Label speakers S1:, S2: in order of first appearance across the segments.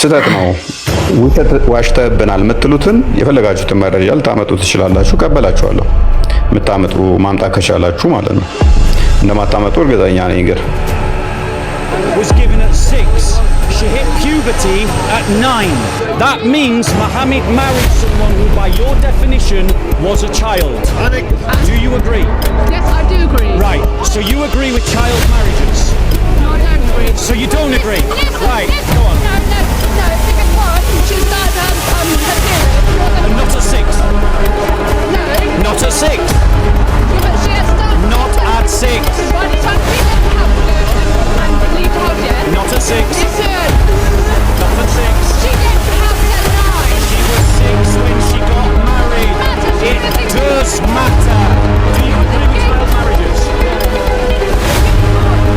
S1: ስተት ነው ዋሽተብናል የምትሉትን የፈለጋችሁትን መረጃ ልታመጡ ትችላላችሁ፣ ቀበላችኋለሁ። የምታመጡ ማምጣት ከቻላችሁ ማለት ነው። እንደማታመጡ እርግጠኛ ነኝ። ግን
S2: was given at 6. She hit puberty at 9. That means Muhammad married someone who, by your definition, was a child. Do you agree?
S3: Yes, I do agree.
S2: Right. So you agree with child marriages?
S3: No, I don't agree.
S2: So you don't agree? Right. Go on.
S3: No, because she started her period.
S2: Not at 6.
S3: No.
S2: Not at 6.
S3: Yeah, but she has started.
S2: Not at 6.
S3: By the time she left the house and leave house, yeah?
S2: Not at 6.
S3: Listen.
S2: Not at 6.
S3: She left the house at 9.
S2: She was 6 when she got married. It does matter. Do you agree with child marriages?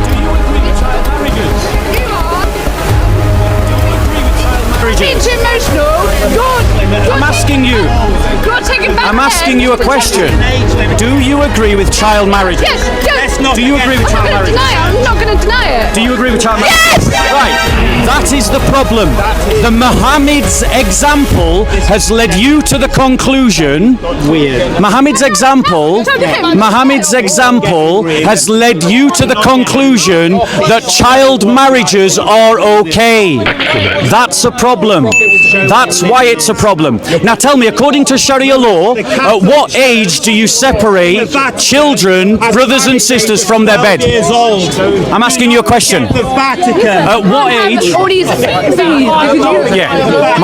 S2: Do you agree with child marriages?
S3: You are.
S2: Do you agree with child marriages?
S3: Being too emotional.
S2: I'm asking you.
S3: You're taking back.
S2: I'm asking you a question. Do you agree with child marriages?
S3: Yes, yes.
S2: Do you agree with
S3: I'm
S2: child
S3: not going to
S2: marriages?
S3: deny it. I'm not going to deny it.
S2: Do you agree with child marriage?
S3: Yes!
S2: Right. That is the problem. The Muhammad's example has led you to the conclusion. Weird. Muhammad's example has led you to the conclusion that child marriages are okay. That's a problem. That's why it's a problem. Now tell me, according to Sharia law, at what age do you separate children, brothers and sisters from their bed? I'm asking you a question. At what age?
S3: All these thingies.
S2: Yeah.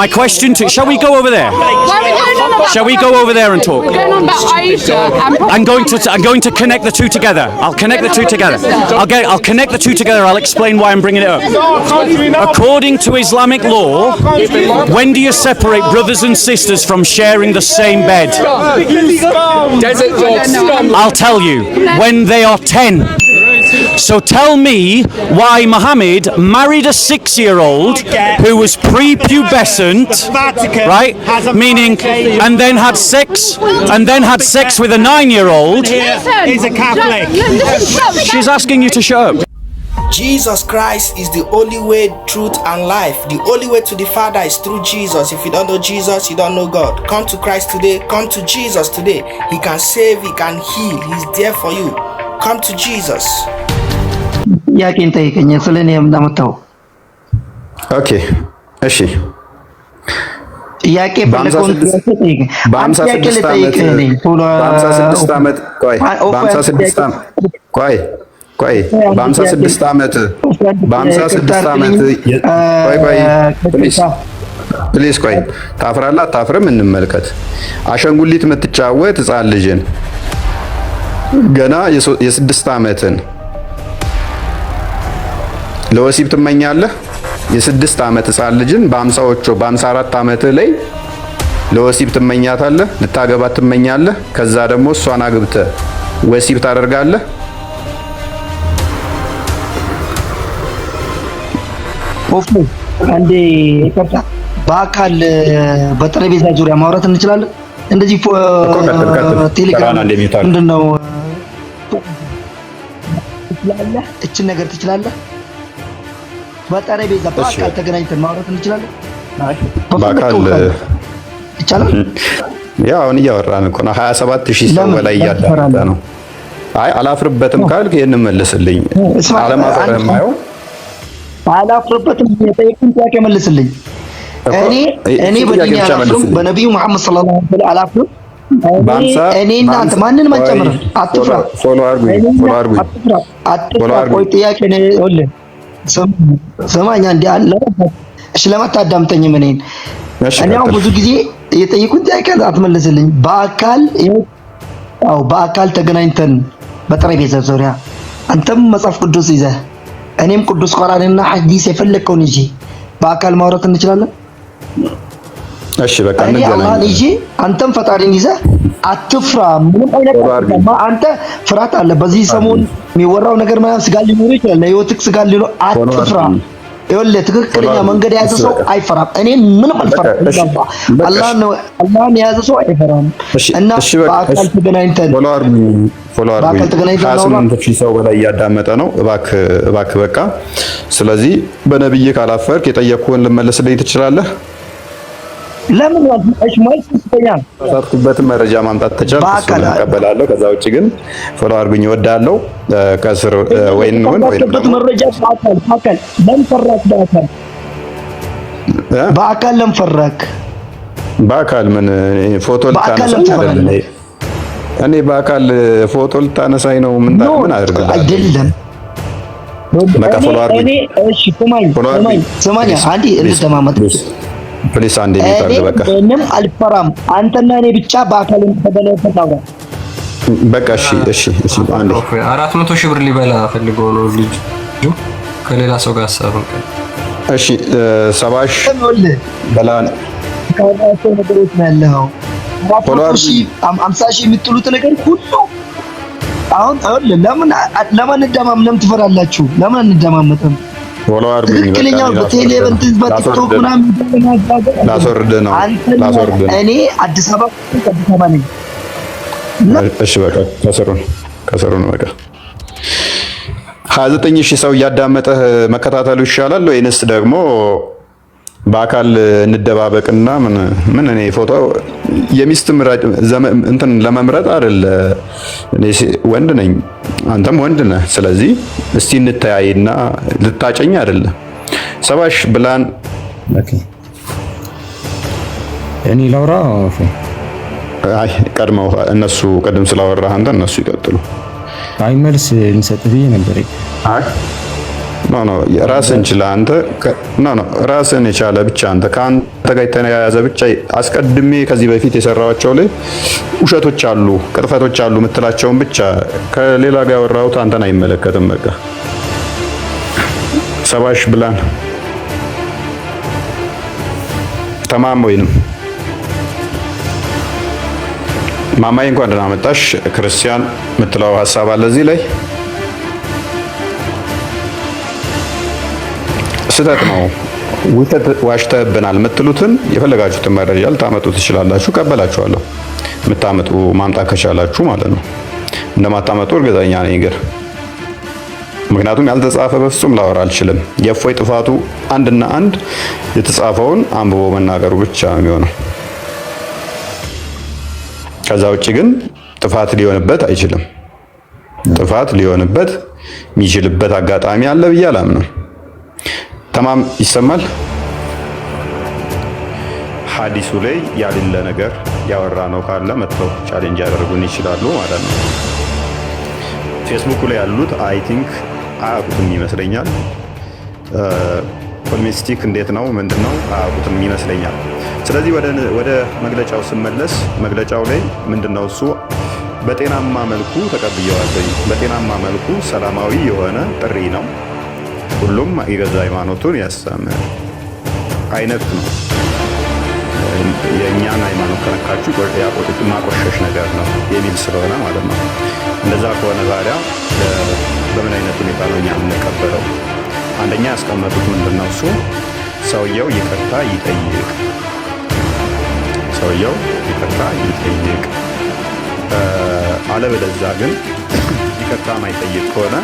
S2: My question to shall we go over there?
S3: Why are we going on about?
S2: Shall we go over there and talk?
S3: We're going on about Aisha and
S2: I'm going to connect the two together. I'll connect the two together. I'll connect the two together. I'll explain why I'm bringing it up. According to Islamic law, when do you separate brothers and sisters from sharing the same bed? I'll tell you, when they are 10. So tell me why Muhammad married a 6-year-old who was prepubescent, right? Meaning, and then had sex with a 9-year-old.
S3: He's a Catholic.
S2: She's asking you to shut up.
S4: Jesus Christ is the only way, truth, and life. The only way to the Father is through Jesus. If you don't know Jesus, you don't know God. Come to Christ today. Come to Jesus today. He can save, He can heal. He's there for you. Come to Jesus.
S5: ያቄን ጠይቀኝ ስለኔ እንዳመጣው
S1: ኦኬ እሺ
S5: ያቄ
S1: በ56 ዓመት ቆይ በ56 ዓመት ፕሊዝ ቆይ ታፍራለህ አታፍርም እንመልከት። አሸንጉሊት የምትጫወት ህፃን ልጅን ገና የ6 ዓመትን ለወሲብ ትመኛለህ? የ6 ዓመት ህፃን ልጅን በ50ዎቹ በ54 ዓመት ላይ ለወሲብ ትመኛታለህ? ልታገባት ትመኛለህ? ከዛ ደግሞ እሷን አግብተህ ወሲብ ታደርጋለህ?
S5: ኦፍ አንዴ ይቀርታ በአካል በጠረጴዛ ዙሪያ ማውራት እንችላለን። እንደዚህ ቴሌግራም ምንድነው ትችላለህ? እችን ነገር ትችላለህ? በጠረጴዛ በአካል ተገናኝተን ማውራት እንችላለን።
S1: በአካል
S5: ይቻላል።
S1: ያው አሁን እያወራን እኮ ነው። 27000 ሰው በላይ እያዳመጠ ነው። አይ አላፍርበትም ካልክ ይሄንን መልስልኝ። አለማፈርህም አይው
S5: አላፍርበትም የጠየቁን ጥያቄ መልስልኝ። እኔ በዲን ያላፍርም በነብዩ መሐመድ ሰለላሁ ዐለይሂ ወሰለም አላፍርም። እኔ እናንተ ማንንም አንጨምርም። አትፍራ።
S1: ፎሎ አድርጉኝ።
S5: አትፍራ። ቆይ ጥያቄ ነው ወለ ሰማኛ እንዴ አለ። እሺ ለማታዳምጠኝ እኔን እኔ አሁን ብዙ ጊዜ የጠየቁን ጥያቄ አትመልስልኝ። በአካል ተገናኝተን በጠረጴዛ ዙሪያ አንተም መጽሐፍ ቅዱስ ይዘህ እኔም ቅዱስ ቁርአንና ሐዲስ የፈለከውን ይዤ በአካል ማውራት እንችላለን።
S1: እሺ በቃ
S5: እኔ አላህን ይዤ አንተም ፈጣሪን ይዘህ አትፍራ። ምንም አይነት አንተ ፍርሃት አለ። በዚህ ሰሞን የሚወራው ነገር ማለት ስጋ ሊኖር ይችላል። ለህይወትክ ስጋ ሊኖር አትፍራ። ይኸውልህ ትክክለኛ መንገድ የያዘ ሰው አይፈራም። እኔ ምንም አልፈራም። አላህን የያዘ ሰው አይፈራም። እና በአካል ተገናኝተን በአካል ተገናኝተን
S1: 28,000 ሰው በላይ እያዳመጠ ነው። እባክህ በቃ። ስለዚህ በነብይ ካላፈርክ የጠየቅኩህን ልመልስልኝ ትችላለህ?
S5: ለምን ወልሽ ማለት ይስተኛል?
S1: ታጥኩበትን መረጃ ማምጣት ተቻልኩ እቀበላለሁ። ከዛ ውጪ ግን ፎሎ አድርጉኝ እወዳለሁ። ከስር ወይን
S5: መረጃ በአካል ለምን ፈራክ? በአካል ምን ፎቶ ልታነሳኝ አይደለም? እኔ በአካል ፎቶ ልታነሳኝ ነው? ምን አድርገህ አይደለም? በቃ ፎሎ አድርጉኝ። እሺ ስማኝ አንዴ እንተማመጥ ፕሊስ አንዴ ሚታርግ በቃ ምንም አልፈራም። አንተና እኔ ብቻ በአካል ተገናኝተን ነው። በቃ እሺ አንዴ
S6: 400,000 ብር ሊበላ ፈልገው ነው ልጅ ከሌላ ሰው ጋር አሳብ።
S1: እሺ 70,000 በላን
S5: ካራቸው ነገሮች ነው ያለው። 50,000 የምትሉት ነገር ሁሉ አሁን ለምን እንደማምለም ትፈራላችሁ? ለምን እንደማመጠም
S1: ወሎ አርጉኝ።
S5: ትክክለኛው በቴሌቪዥን በቲክቶክ ምናምን
S1: ላስወርድ ነው።
S5: እኔ አዲስ አበባ ነኝ።
S1: እሺ በቃ ከሰሩ ነው በቃ 29,000 ሰው እያዳመጠህ መከታተሉ ይሻላል ወይንስ ደግሞ በአካል እንደባበቅና ምን እኔ ፎቶ የሚስት እንትን ለመምረጥ አይደለ? እኔ ወንድ ነኝ፣ አንተም ወንድ ነህ። ስለዚህ እስቲ እንተያይና ልታጨኝ አይደለ? 70,000 ብላን።
S6: እኔ ላውራ።
S1: አይ ቀድመው እነሱ ቀድም ስላወራህ አንተ እነሱ ይቀጥሉ።
S6: አይ መልስ እንሰጥ ብዬ ነበር።
S1: አይ ኖ ራስን ችላ አንተ ራስን የቻለ ብቻ አንተ ከአንተ ጋር የተያያዘ ብቻ አስቀድሜ ከዚህ በፊት የሰራኋቸው ላይ ውሸቶች አሉ፣ ቅጥፈቶች አሉ የምትላቸውን ብቻ ከሌላ ጋር ያወራሁት አንተን አይመለከትም። በቃ 70,000 ብላን ተማም ወይንም ማማዬ እንኳን ደህና መጣሽ። ክርስቲያን የምትለው ሀሳብ አለ እዚህ ላይ ስህተት ነው፣ ውሸት ዋሽተብናል የምትሉትን የፈለጋችሁትን መረጃ ልታመጡ ትችላላችሁ፣ ቀበላችኋለሁ። የምታመጡ ማምጣት ከቻላችሁ ማለት ነው። እንደማታመጡ እርግጠኛ ነኝ ግን ምክንያቱም ያልተጻፈ በፍጹም ላወራ አልችልም። የእፎይ ጥፋቱ አንድና አንድ የተጻፈውን አንብቦ መናገሩ ብቻ ነው የሚሆነው። ከዛ ውጭ ግን ጥፋት ሊሆንበት አይችልም። ጥፋት ሊሆንበት የሚችልበት አጋጣሚ አለ ብዬ አላምንም። ተማም ይሰማል። ሐዲሱ ላይ ያልለ ነገር ያወራ ነው ካለ መጥተው ቻሌንጅ ያደርጉን ይችላሉ ማለት ነው። ፌስቡክ ላይ ያሉት አይ ቲንክ አያውቁትም ይመስለኛል። ፖልሚስቲክ እንዴት ነው ምንድነው አያውቁትም ይመስለኛል። ስለዚህ ወደ መግለጫው ስመለስ መግለጫው ላይ ምንድነው እሱ በጤናማ መልኩ ተቀብየዋለሁ። በጤናማ መልኩ ሰላማዊ የሆነ ጥሪ ነው። ሁሉም የገዛ ሃይማኖቱን ያስተምር አይነት ነው። የእኛን ሃይማኖት ከነካችሁ ማቆሸሽ ነገር ነው የሚል ስለሆነ ማለት ነው። እንደዛ ከሆነ ታዲያ በምን አይነት ሁኔታ ነው እኛ የምንቀበለው? አንደኛ ያስቀመጡት ምንድነው እሱ ሰውየው ይቅርታ ይጠይቅ። ሰውየው ይቅርታ ይጠይቅ። አለበለዚያ ግን ይቅርታ ማይጠይቅ ከሆነ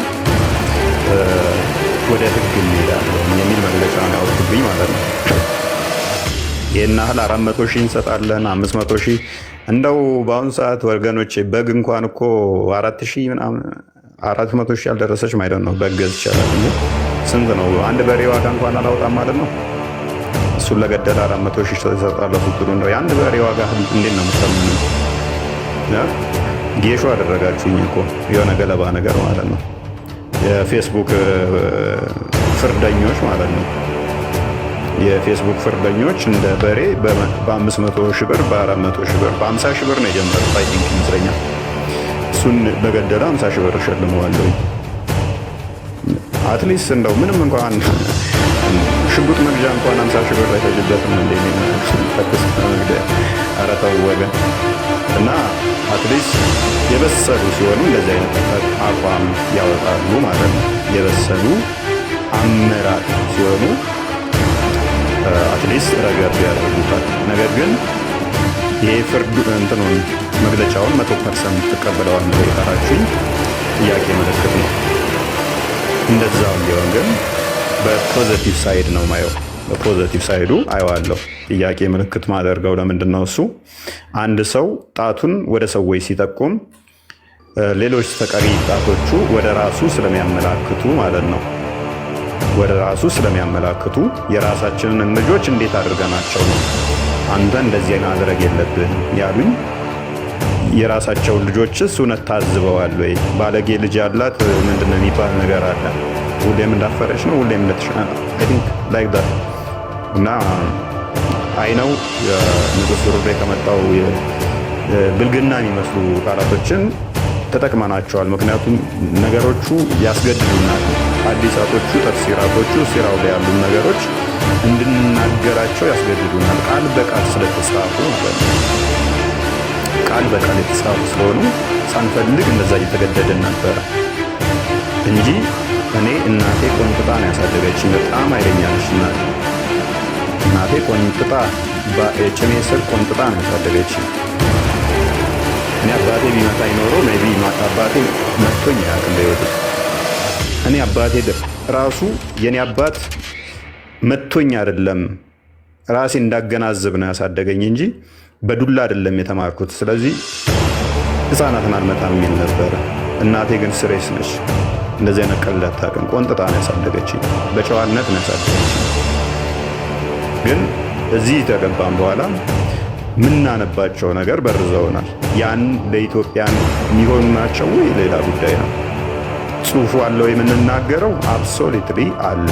S1: ወደ ህግ እንሄዳለን የሚል መግለጫ ነው ያወጡብኝ ማለት ነው። ይህን ያህል 400,000 እንሰጣለን 500,000 እንደው በአሁኑ ሰዓት ወገኖቼ በግ እንኳን እኮ 4,000 ምናምን 400,000 ያልደረሰች ማለት ነው። በግ ገዝ ይቻላል። ስንት ነው አንድ በሬ ዋጋ እንኳን አላወጣም ማለት ነው። እሱን ለገደለ 400,000 ተሰጣለሁ ስትሉ ነው የአንድ በሬ ዋጋ እንዴት ነው የምትሰሙኝ? ጌሾ አደረጋችሁኝ እኮ የሆነ ገለባ ነገር ማለት ነው። የፌስቡክ ፍርደኞች ማለት ነው። የፌስቡክ ፍርደኞች እንደ በሬ በ500,000 ብር በ400,000 ብር በ50,000 ብር ነው የጀመሩት። አይ ቲንክ ይመስለኛል እሱን በገደለ 50,000 ብር ሸልመዋለሁ። አትሊስት እንደው ምንም እንኳን ሽጉጥ መግዣ እንኳን 50,000 ብር አይፈጅበትም እንደ ተኩስ መግዣ። ኧረ ተው ወገን። እና አትሊስት የበሰሉ ሲሆኑ እንደዚህ አይነት አቋም ያወጣሉ ማለት ነው። የበሰሉ አመራር ሲሆኑ አትሊስት ረገብ ያደርጉታል። ነገር ግን ይሄ ፍርዱ እንትኑን መግለጫውን 100% ተቀበለዋል ወይ ካላችሁኝ ጥያቄ ምልክት ነው። እንደዛው ቢሆን ግን በፖዚቲቭ ሳይድ ነው ማየው። በፖዚቲቭ ሳይዱ አየዋለሁ። ጥያቄ ምልክት ማደርገው ለምንድን ነው? እሱ አንድ ሰው ጣቱን ወደ ሰዎች ሲጠቁም ሌሎች ተቀሪ ጣቶቹ ወደ ራሱ ስለሚያመላክቱ ማለት ነው። ወደ ራሱ ስለሚያመላክቱ የራሳችንን ልጆች እንዴት አድርገናቸው ነው አንተ እንደዚህ ማድረግ የለብህም ያሉኝ? የራሳቸውን ልጆችስ እውነት ታዝበዋል ወይ? ባለጌ ልጅ ያላት ምንድነው የሚባል ነገር አለ። ሁሌም እንዳፈረች ነው፣ ሁሌም እንደተሻለ አይ ቲንክ ላይክ ዳት እና አይ ነው ንጉስ ሩቤ ከመጣው ብልግና የሚመስሉ ቃላቶችን ተጠቅመናቸዋል። ምክንያቱም ነገሮቹ ያስገድዱናል። ሐዲሳቶቹ ተፍሲራቶቹ ሲራው ላይ ያሉ ነገሮች እንድንናገራቸው ያስገድዱናል። ቃል በቃል ስለተጻፉ ማለት ነው። ቃል በቃል የተጻፉ ስለሆኑ ሳንፈልግ እንደዛ እየተገደድን ነበረ እንጂ እኔ እናቴ ቆንጥጣ ነው ያሳደገችኝ። በጣም ኃይለኛ ነች እናቴ ቆንጥጣ በጭኔ ስር ቆንጥጣ ነው ያሳደገችኝ። እኔ አባቴ ቢመታኝ ኖሮ ሜቢ አባቴ መቶኝ አያውቅም በሕይወቴ። እኔ አባቴ ራሱ የኔ አባት መቶኝ አይደለም ራሴ እንዳገናዝብ ነው ያሳደገኝ እንጂ በዱላ አይደለም የተማርኩት። ስለዚህ ህፃናትን አልመታም የሚል ነበረ። እናቴ ግን ስሬስ ነች። እንደዚህ አይነት ቀልድ አታውቅም። ቆንጥጣ ነው ያሳደገችኝ። በጨዋነት ነው ያሳደገችኝ። ግን እዚህ ተገባን በኋላ ምናነባቸው ነገር በርዘውናል። ያን ለኢትዮጵያን የሚሆኑ ናቸው ወይ ሌላ ጉዳይ ነው። ጽሁፉ አለው የምንናገረው አብሶሉትሊ አለ።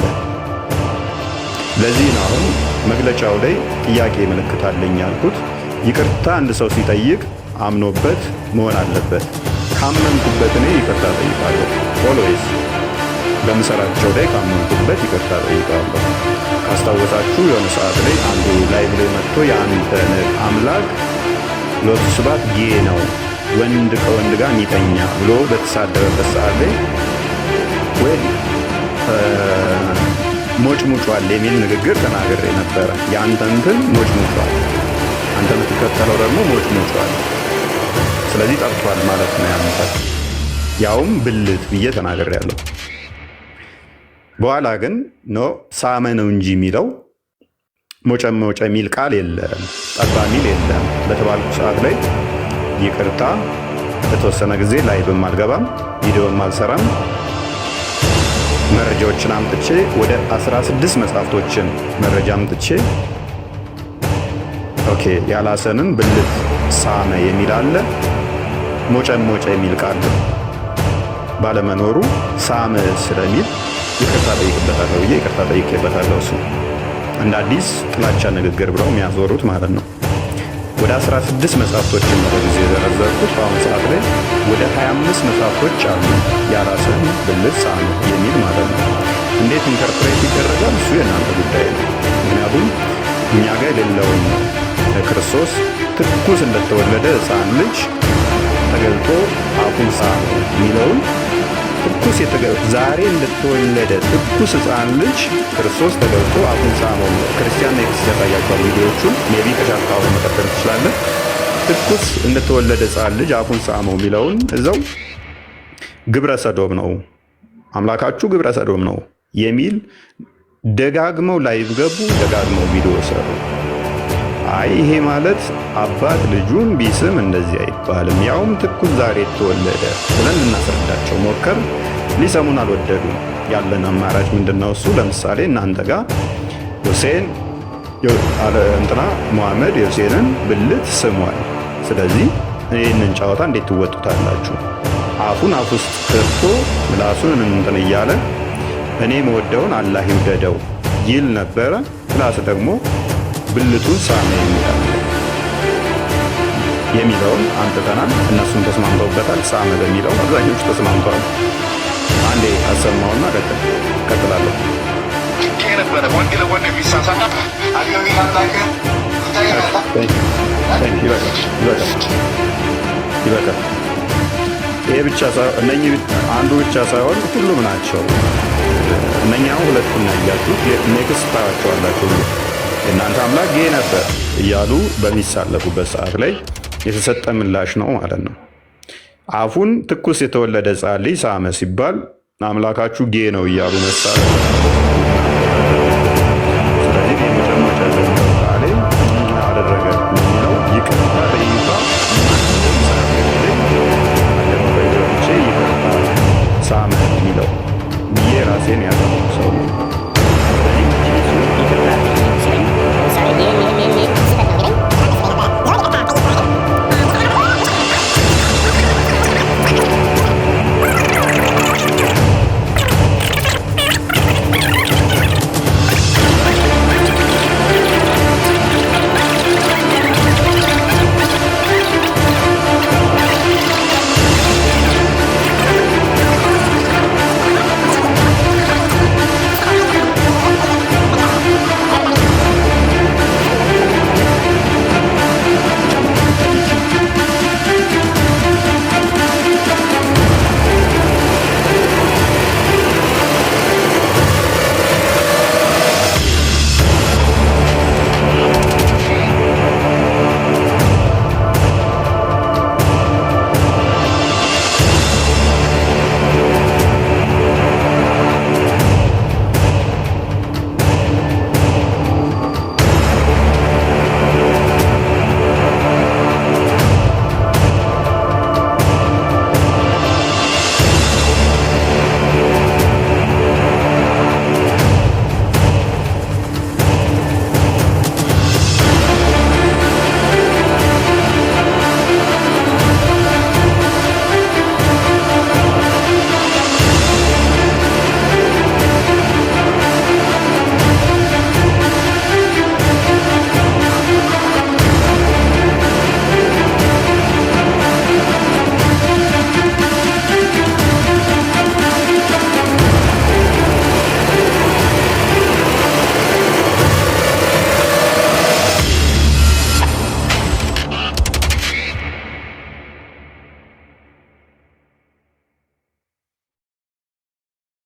S1: ለዚህ ነው አሁን መግለጫው ላይ ጥያቄ ምልክት አለኝ ያልኩት። ይቅርታ አንድ ሰው ሲጠይቅ አምኖበት መሆን አለበት። ካመንኩበት እኔ ይቅርታ ጠይቃለሁ። ኦልዌይስ በምሰራቸው ላይ ካመንኩበት ይቅርታ ጠይቃለሁ። ካስታወሳችሁ የሆነ ሰዓት ላይ አንዱ ላይቭ ላይ መጥቶ የአንተ አምላክ ሎቱ ስባት ጌ ነው ወንድ ከወንድ ጋር የሚተኛ ብሎ በተሳደበበት ሰዓት ላይ ወይ ሞጭ ሙጯል የሚል ንግግር ተናግሬ ነበረ። የአንተ እንትን ሞጭ ሙጯል፣ አንተ የምትከተለው ደግሞ ሞጭ ሙጯል። ስለዚህ ጠርቷል ማለት ነው ያንተ ያውም ብልት ብዬ ተናግሬያለሁ። በኋላ ግን ኖ ሳመ ነው እንጂ የሚለው ሞጨ የሚል ቃል የለም፣ ጠባ የሚል የለም በተባልኩ ሰዓት ላይ ይቅርታ ለተወሰነ ጊዜ ላይቭም አልገባም፣ ቪዲዮም አልሰራም። መረጃዎችን አምጥቼ ወደ 16 መጽሐፍቶችን መረጃ አምጥቼ ኦኬ ያላሰንን ብልት ሳመ የሚል አለ፣ ሞጨ የሚል ቃል ባለመኖሩ ሳመ ስለሚል ይቅርታ ጠይቅበታለሁ ብዬ ይቅርታ ጠይቄበታለሁ። እሱ እንደ አዲስ ጥላቻ ንግግር ብለው የሚያዞሩት ማለት ነው። ወደ 16 መጽሐፍቶችን ነው በጊዜ የዘረዘርኩት። በአሁኑ ሰዓት ላይ ወደ 25 መጽሐፍቶች አሉ ያላሰን ብልት ሳመ የሚል ማለት ነው። እንዴት ኢንተርፕሬት ይደረጋል እሱ የእናንተ ጉዳይ ነው። ምክንያቱም እኛ ጋር የሌለውን ክርስቶስ ትኩስ እንደተወለደ ሕፃን ልጅ ተገልጦ አፉን ሳመ የሚለውን ትኩስ ዛሬ እንደተወለደ ትኩስ ሕፃን ልጅ ክርስቶስ ተገልጦ አፉን ሳመው። ክርስቲያን ኔክስት ያሳያቸዋል ቪዲዮቹን ሜቢ ከሻካው መቀጠል ትችላለን። ትኩስ እንደተወለደ ሕፃን ልጅ አፉን ሳመው የሚለውን እዛው ግብረ ሰዶም ነው አምላካችሁ ግብረ ሰዶም ነው የሚል ደጋግመው ላይቭ ገቡ፣ ደጋግመው ቪዲዮ ሰሩ። አይ ይሄ ማለት አባት ልጁን ቢስም እንደዚህ አይባልም፣ ያውም ትኩስ ዛሬ የተወለደ ብለን ልናስረዳቸው ሞከር። ሊሰሙን አልወደዱም። ያለን አማራጭ ምንድነው? እሱ ለምሳሌ እናንተ ጋር ሁሴን እንትና ሙሐመድ የሁሴንን ብልት ስሟል። ስለዚህ ይህንን ጨዋታ እንዴት ትወጡታላችሁ? አፉን አፍ ውስጥ ከቶ ምላሱን እንትን እያለ እኔ መወደውን አላህ ይውደደው ይል ነበረ። ፕላስ ደግሞ ብልቱን ሳመ የሚለውን አንጥተናል። እነሱም ተስማምተውበታል። ሳመ በሚለው አብዛኞቹ ተስማምተዋል። አንዴ አሰማውና ቀጥላለሁ። ይበቃል። ይሄ ብቻ ሳይሆን እነኚህ አንዱ ብቻ ሳይሆን ሁሉም ናቸው። እነኛው ሁለቱን ያያችሁ ኔክስት ታዋቸዋላችሁ። የእናንተ አምላክ ጌ ነበር እያሉ በሚሳለፉበት ሰዓት ላይ የተሰጠ ምላሽ ነው ማለት ነው። አፉን ትኩስ የተወለደ ሕፃን ልጅ ሳመ ሲባል አምላካችሁ ጌ ነው እያሉ መሳለፍ